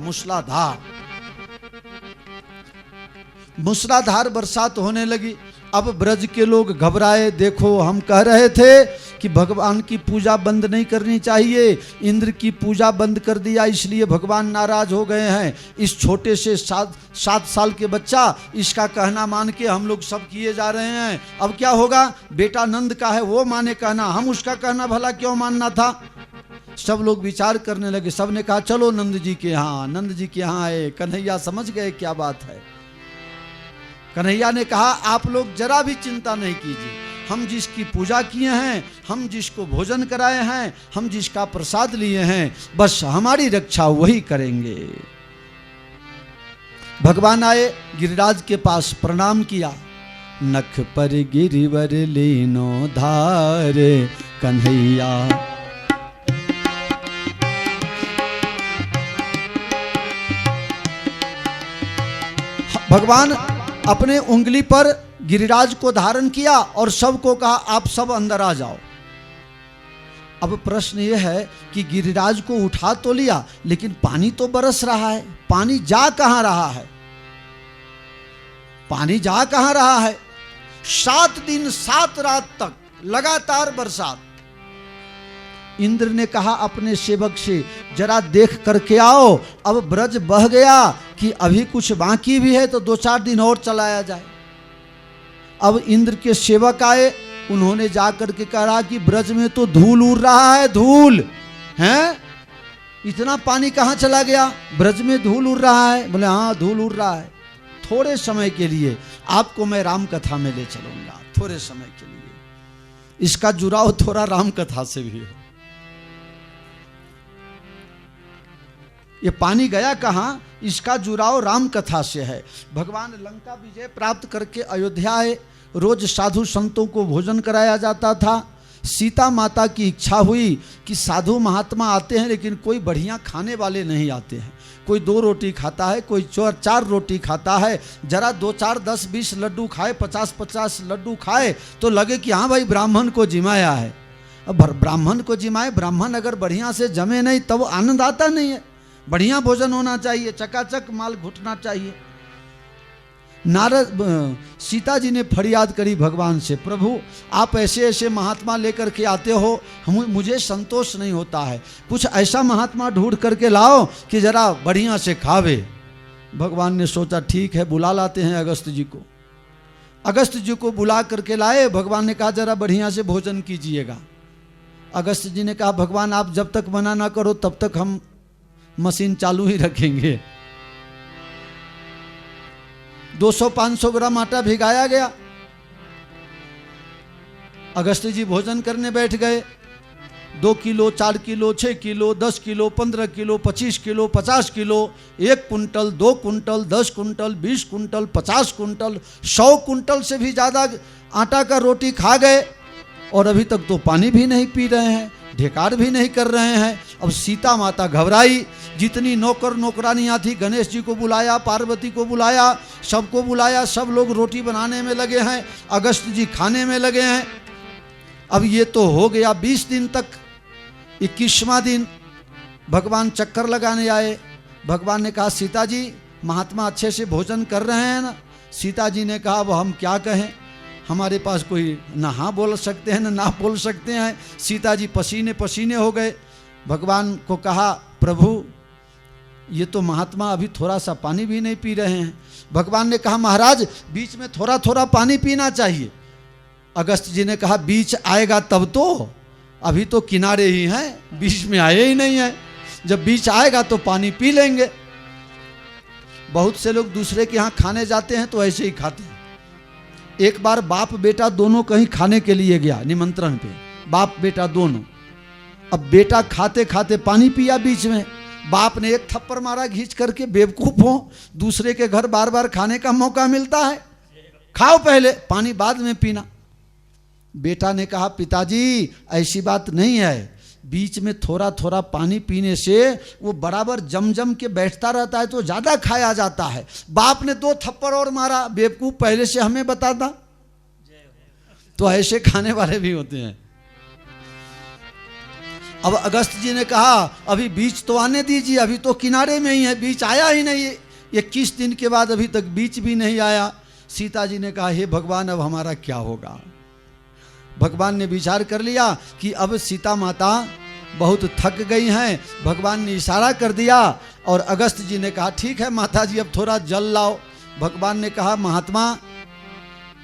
मूसलाधार बरसात होने लगी। अब ब्रज के लोग घबराए। देखो, हम कह रहे थे कि भगवान की पूजा बंद नहीं करनी चाहिए, इंद्र की पूजा बंद कर दिया, इसलिए भगवान नाराज हो गए हैं। इस छोटे से 7 साल के बच्चा, इसका कहना मान के हम लोग सब किए जा रहे हैं। अब क्या होगा? बेटा नंद का है, वो माने कहना, हम उसका कहना भला क्यों मानना था? सब लोग विचार करने लगे। सब ने कहा चलो नंद जी के यहाँ। नंद जी के यहाँ आए। कन्हैया समझ गए क्या बात है। कन्हैया ने कहा आप लोग जरा भी चिंता नहीं कीजिए, हम जिसकी पूजा किए हैं, हम जिसको भोजन कराए हैं, हम जिसका प्रसाद लिए हैं, बस हमारी रक्षा वही करेंगे। भगवान आए, गिरिराज के पास प्रणाम किया। नख पर गिरिवर लीनो धार कन्हैया। भगवान अपने उंगली पर गिरिराज को धारण किया और सबको कहा आप सब अंदर आ जाओ। अब प्रश्न यह है कि गिरिराज को उठा तो लिया, लेकिन पानी तो बरस रहा है, पानी जा कहां रहा है? पानी जा कहां रहा है? 7 दिन 7 रात तक लगातार बरसात। इंद्र ने कहा अपने सेवक से जरा देख करके आओ, अब ब्रज बह गया कि अभी कुछ बाकी भी है, तो 2-4 दिन और चलाया जाए। अब इंद्र के सेवक आए, उन्होंने जाकर के कहा कि ब्रज में तो धूल उड़ रहा है, धूल है, इतना पानी कहाँ चला गया? ब्रज में धूल उड़ रहा है। बोले हाँ धूल उड़ रहा है, थोड़े समय के लिए आपको मैं राम कथा में ले चलूंगा, थोड़े समय के लिए। इसका जुड़ाव थोड़ा राम कथा से भी है। ये पानी गया कहाँ? इसका जुड़ाव राम कथा से है। भगवान लंका विजय प्राप्त करके अयोध्या आए, रोज साधु संतों को भोजन कराया जाता था। सीता माता की इच्छा हुई कि साधु महात्मा आते हैं लेकिन कोई बढ़िया खाने वाले नहीं आते हैं। कोई 2 रोटी खाता है, कोई 4 रोटी खाता है। जरा 2, 4, 10, 20 लड्डू खाए, 50 लड्डू खाए तो लगे कि हाँ भाई ब्राह्मण को जिमाया है। अब ब्राह्मण को जिमाए, ब्राह्मण अगर बढ़िया से जमे नहीं तब आनंद आता नहीं है। बढ़िया भोजन होना चाहिए, चकाचक माल घुटना चाहिए। सीता जी ने फरियाद करी भगवान से, प्रभु आप ऐसे ऐसे महात्मा लेकर के आते हो, मुझे संतोष नहीं होता है, कुछ ऐसा महात्मा ढूंढ करके लाओ कि जरा बढ़िया से खावे। भगवान ने सोचा ठीक है, बुला लाते हैं अगस्त जी को। अगस्त जी को बुला करके लाए। भगवान ने कहा जरा बढ़िया से भोजन कीजिएगा। अगस्त जी ने कहा भगवान आप जब तक मना ना करो तब तक हम मशीन चालू ही रखेंगे। 200-500 ग्राम आटा भिगाया गया। अगस्त जी भोजन करने बैठ गए। 2 kilo, 4 kilo, 6 kilo, 10 kilo, 15 kilo, 25 kilo, 50 kilo, 1 quintal, 2 quintal, 10 quintal, 20 quintal, 50 quintal, 100 quintal से भी ज़्यादा आटा का रोटी खा गए और अभी तक तो पानी भी नहीं पी रहे हैं, ढेकार भी नहीं कर रहे हैं। अब सीता माता घबराई। जितनी नौकर नौकरानियाँ थी, गणेश जी को बुलाया, पार्वती को बुलाया, सबको बुलाया। सब लोग रोटी बनाने में लगे हैं, अगस्त जी खाने में लगे हैं। अब ये तो हो गया 20 दिन तक। 21वां दिन भगवान चक्कर लगाने आए। भगवान ने कहा सीता जी महात्मा अच्छे से भोजन कर रहे हैं ना? सीता जी ने कहा वो हम क्या कहें, हमारे पास कोई ना हाँ बोल सकते हैं ना बोल सकते हैं। सीता जी पसीने पसीने हो गए। भगवान को कहा प्रभु ये तो महात्मा अभी थोड़ा सा पानी भी नहीं पी रहे हैं। भगवान ने कहा महाराज बीच में थोड़ा थोड़ा पानी पीना चाहिए। अगस्त जी ने कहा बीच आएगा तब तो, अभी तो किनारे ही हैं, बीच में आए ही नहीं है। जब बीच आएगा तो पानी पी लेंगे। बहुत से लोग दूसरे के यहाँ खाने जाते हैं तो ऐसे ही खाते हैं। एक बार बाप बेटा दोनों कहीं खाने के लिए गया निमंत्रण पे, बाप बेटा दोनों। अब बेटा खाते खाते पानी पिया बीच में। बाप ने एक थप्पड़ मारा घींच करके, बेवकूफ हो, दूसरे के घर बार बार खाने का मौका मिलता है, खाओ पहले, पानी बाद में पीना। बेटा ने कहा पिताजी ऐसी बात नहीं है, बीच में थोड़ा थोड़ा पानी पीने से वो बराबर जम जम के बैठता रहता है तो ज़्यादा खाया जाता है। बाप ने 2 थप्पड़ और मारा, बेवकूफ़ पहले से हमें बताता। तो ऐसे खाने वाले भी होते हैं। अब अगस्त जी ने कहा अभी बीज तो आने दीजिए, अभी तो किनारे में ही है, बीज आया ही नहीं। 21 दिन के बाद अभी तक बीज भी नहीं आया। सीता जी ने कहा हे भगवान अब हमारा क्या होगा। भगवान ने विचार कर लिया कि अब सीता माता बहुत थक गई हैं। भगवान ने इशारा कर दिया और अगस्त जी ने कहा ठीक है माता जी अब थोड़ा जल लाओ। भगवान ने कहा महात्मा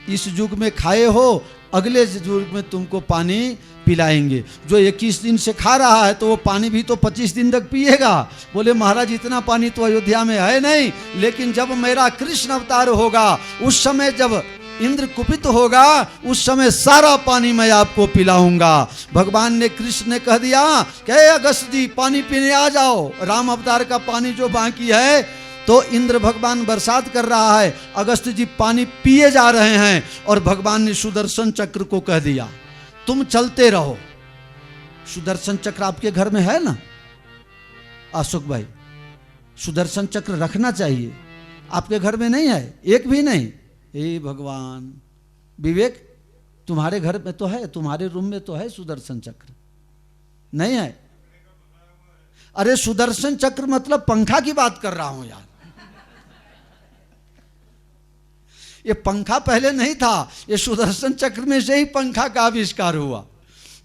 इस युग में खाए हो, अगले युग में तुमको पानी पिलाएंगे। जो 21 दिन से खा रहा है तो वो पानी भी तो 25 दिन तक पिएगा। बोले महाराज इतना पानी तो अयोध्या में है नहीं, लेकिन जब मेरा कृष्ण अवतार होगा उस समय जब इंद्र कुपित होगा उस समय सारा पानी मैं आपको पिलाऊंगा। भगवान ने कृष्ण ने कह दिया कि अगस्त जी पानी पीने आ जाओ। राम अवतार का पानी जो बाकी है तो इंद्र भगवान बरसात कर रहा है, अगस्त जी पानी पिए जा रहे हैं और भगवान ने सुदर्शन चक्र को कह दिया तुम चलते रहो। सुदर्शन चक्र आपके घर में है ना अशोक भाई? सुदर्शन चक्र रखना चाहिए। आपके घर में नहीं है? एक भी नहीं? हे भगवान। विवेक तुम्हारे घर में तो है, तुम्हारे रूम में तो है सुदर्शन चक्र? नहीं है? अरे सुदर्शन चक्र मतलब पंखा की बात कर रहा हूं यार। ये पंखा पहले नहीं था, ये सुदर्शन चक्र में से ही पंखा का आविष्कार हुआ।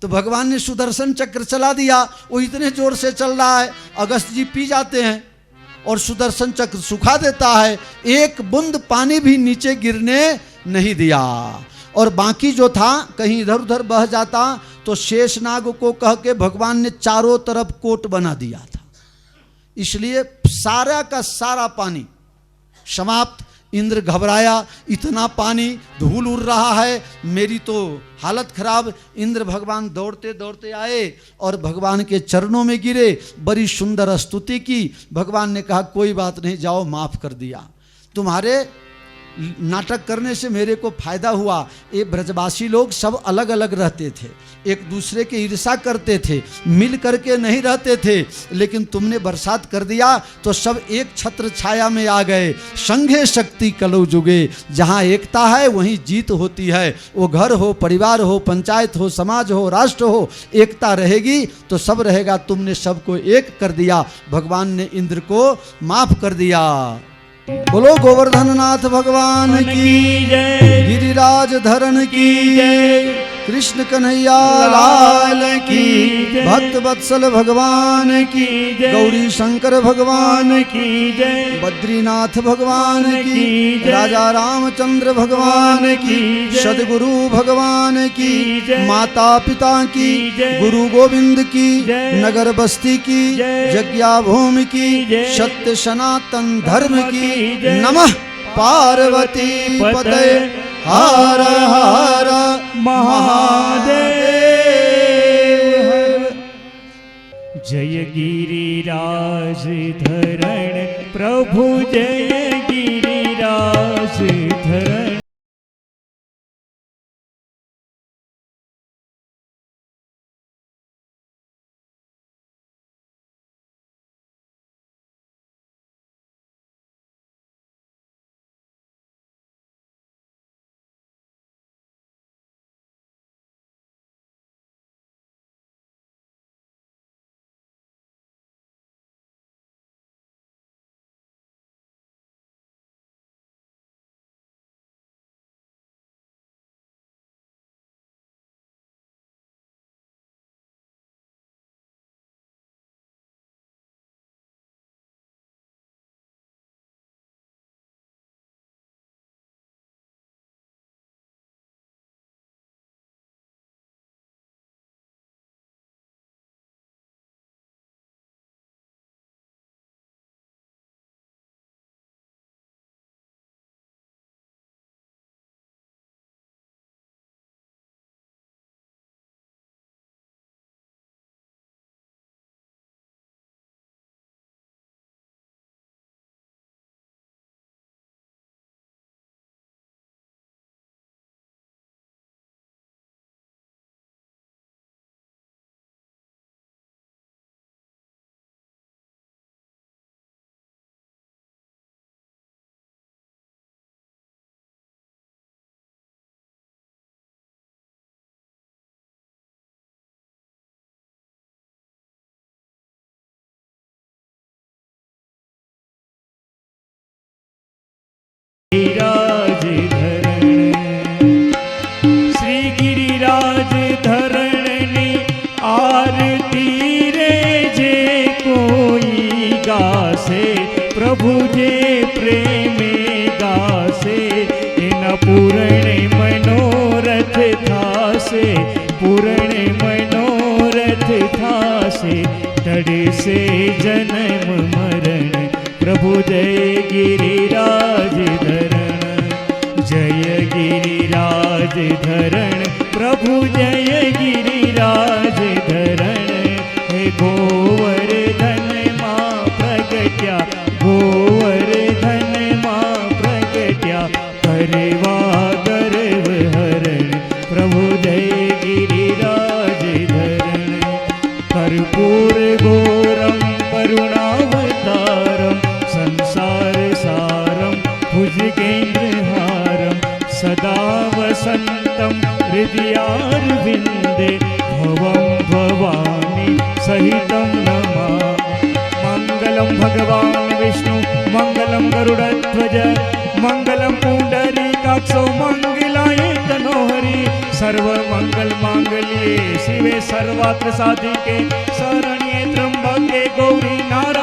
तो भगवान ने सुदर्शन चक्र चला दिया, वो इतने जोर से चल रहा है अगस्त जी पी जाते हैं और सुदर्शन चक्र सुखा देता है। एक बूंद पानी भी नीचे गिरने नहीं दिया और बाकी जो था कहीं इधर उधर बह जाता तो शेषनाग को कह के भगवान ने चारों तरफ कोट बना दिया था। इसलिए सारा का सारा पानी समाप्त। इंद्र घबराया, इतना पानी, धूल उड़ रहा है, मेरी तो हालत खराब। इंद्र भगवान दौड़ते दौड़ते आए और भगवान के चरणों में गिरे, बड़ी सुंदर स्तुति की। भगवान ने कहा कोई बात नहीं, जाओ माफ कर दिया। तुम्हारे नाटक करने से मेरे को फायदा हुआ। ये ब्रजवासी लोग सब अलग अलग रहते थे, एक दूसरे के ईर्षा करते थे, मिल करके नहीं रहते थे, लेकिन तुमने बरसात कर दिया तो सब एक छत्र छाया में आ गए। संघे शक्ति कलौ जुगे, जहाँ एकता है वहीं जीत होती है। वो घर हो, परिवार हो, पंचायत हो, समाज हो, राष्ट्र हो, एकता रहेगी तो सब रहेगा। तुमने सबको एक कर दिया। भगवान ने इंद्र को माफ कर दिया। बोलो गोवर्धन नाथ भगवान की जय, गिरिराज धरण की जय, कृष्ण कन्हैया लाल की, भक्त वत्सल भगवान की जय, गौरी शंकर भगवान की जय, बद्रीनाथ भगवान की, राजा रामचंद्र भगवान की, सदगुरु भगवान की, माता पिता की, गुरु गोविंद की, नगर बस्ती की, यज्ञा भूमि की, सत्य सनातन धर्म की। नमः पार्वती पते हर हर महादेव। जय गिरिराज धरण प्रभु, जय गिरिराज धरण। गासे पूर्ण मनोरथ थासे टड़से जन्म मरण प्रभु जय गिरिराज धरण जय गिरिराज धरण प्रभु जय गिरिराज धरण हे गोवर्धन मां प्रगट्या गोवर्धन मां प्रगट्या करवा गर्व हरण प्रभु जय गिरिराज धरण कर्पूर घोरम करुणावतारम संसार सारम भुजगेन्द्रहारम सदा वसन्तं हृदयारविन्दे भवं भवानी सहितं नमामि मङ्गलं भगवान् विष्णु मङ्गलं गरुडध्वज मङ्गलं पुण्डरीकाक्षो मङ्गलाय तनोहरि सर्वमङ्गलमाङ्गल्ये शिवे सर्वात्र साधिके शरण्ये त्र्यम्बके गौरी नारायणी